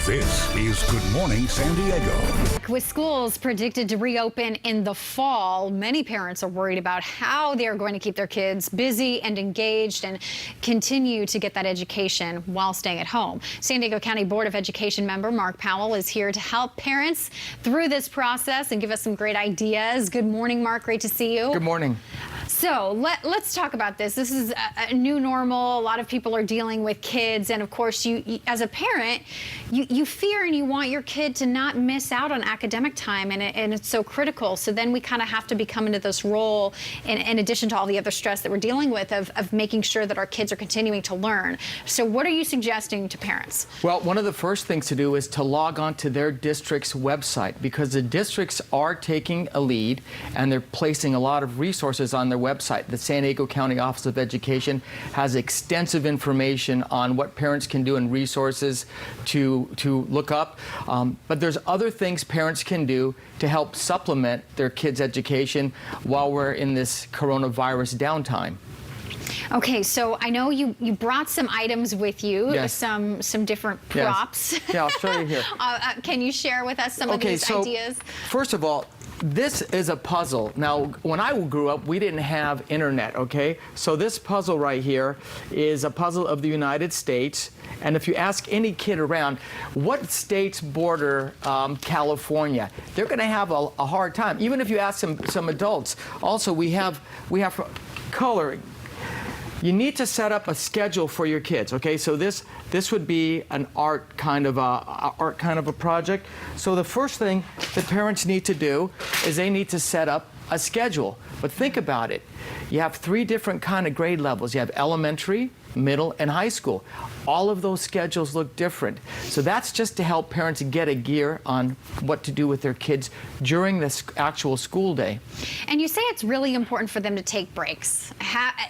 This is Good Morning San Diego. With schools predicted to reopen in the fall, many parents are worried about how they're going to keep their kids busy and engaged and continue to get that education while staying at home. San Diego County Board of Education member Mark Powell is here to help parents through this process and give us some great ideas. Good morning, Mark. Great to see you. Good morning. So let's talk about this. This is a new normal. A lot of people are dealing with kids. And of course, you as a parent, you fear and you want your kid to not miss out on academic time. And it's so critical. So then we kind of have to become into this role in addition to all the other stress that we're dealing with of making sure that our kids are continuing to learn. So what are you suggesting to parents? Well, one of the first things to do is to log on to their district's website, because the districts are taking a lead and they're placing a lot of resources on their website. The San Diego County Office of Education has extensive information on what parents can do and resources to look up. But there's other things parents can do to help supplement their kids' education while we're in this coronavirus downtime. Okay, so I know you brought some items with you, yes. some different props. Yes. Yeah, I'll show you here. Can you share with us some of these ideas? First of all, this is a puzzle. Now, when I grew up, we didn't have internet, okay? So this puzzle right here is a puzzle of the United States. And if you ask any kid around, what states border California, they're going to have a hard time. Even if you ask some adults. Also, we have coloring. You need to set up a schedule for your kids, okay? So this would be an art kind of a project. So the first thing that parents need to do is they need to set up a schedule. But think about it. You have 3 different kind of grade levels. You have elementary, middle, and high school. All of those schedules look different. So that's just to help parents get a gear on what to do with their kids during this actual school day. And you say it's really important for them to take breaks.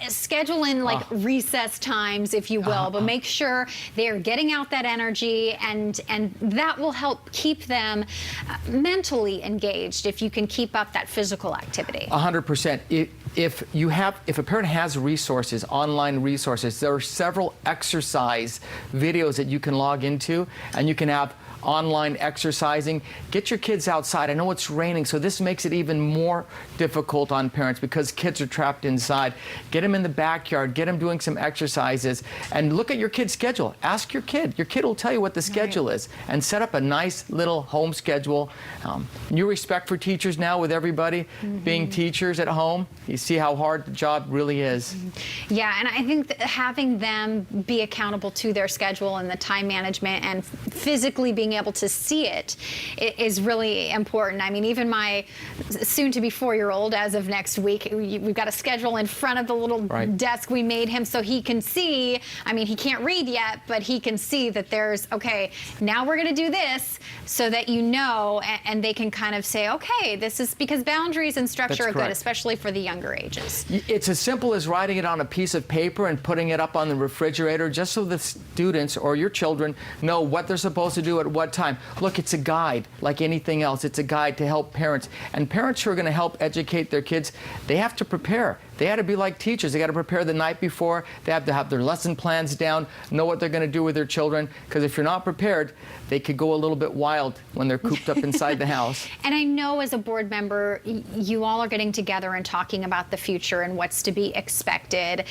Schedule in like recess times, if you will, but make sure they're getting out that energy, and that will help keep them mentally engaged if you can keep up that physical activity. 100%. If a parent has resources, online resources, there are several exercise videos that you can log into, and you can have online exercising. Get your kids outside. I know it's raining, so this makes it even more difficult on parents because kids are trapped inside. Get them in the backyard, get them doing some exercises, and look at your kid's schedule. Ask your kid. Your kid will tell you what the schedule is, and set up a nice little home schedule. New respect for teachers now with everybody being teachers at home. You see how hard the job really is. Yeah, and I think that having them be accountable to their schedule and the time management and physically being able to see it is really important. I mean, even my soon-to-be 4-year-old, as of next week, we've got a schedule in front of the little desk we made him so he can see. I mean, he can't read yet, but he can see that there's, okay, now we're going to do this, so that you know, and they can kind of say, okay, this is because boundaries and structure are good, especially for the younger ages. It's as simple as writing it on a piece of paper and putting it up on the refrigerator, just so the students or your children know what they're supposed to do at what time. Look, it's a guide like anything else. It's a guide to help parents. And parents who are going to help educate their kids, they have to prepare. They had to be like teachers. They got to prepare the night before. They have to have their lesson plans down, know what they're going to do with their children. Because if you're not prepared, they could go a little bit wild when they're cooped up inside the house. And I know as a board member, you all are getting together and talking about the future and what's to be expected.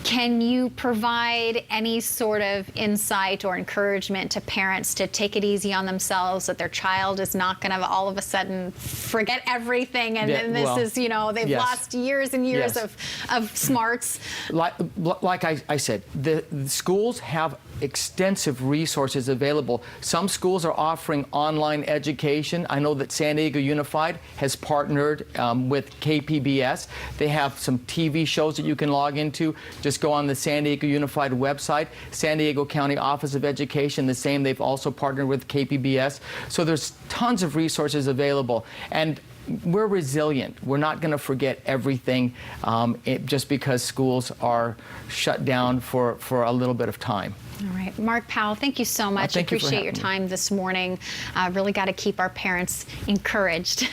Can you provide any sort of insight or encouragement to parents to take it easy on themselves, that their child is not going to all of a sudden forget everything, and then this is, you know, they've lost years and years of smarts? Like I said, the schools have extensive resources available. Some schools are offering online education. I know that San Diego Unified has partnered with KPBS. They have some TV shows that you can log into. Just go on the San Diego Unified website. San Diego County Office of Education, the same. They've also partnered with KPBS. So there's tons of resources available. And we're resilient. We're not going to forget everything just because schools are shut down for a little bit of time. All right. Mark Powell, thank you so much. Thank you for appreciate your having me. time this morning. Really got to keep our parents encouraged.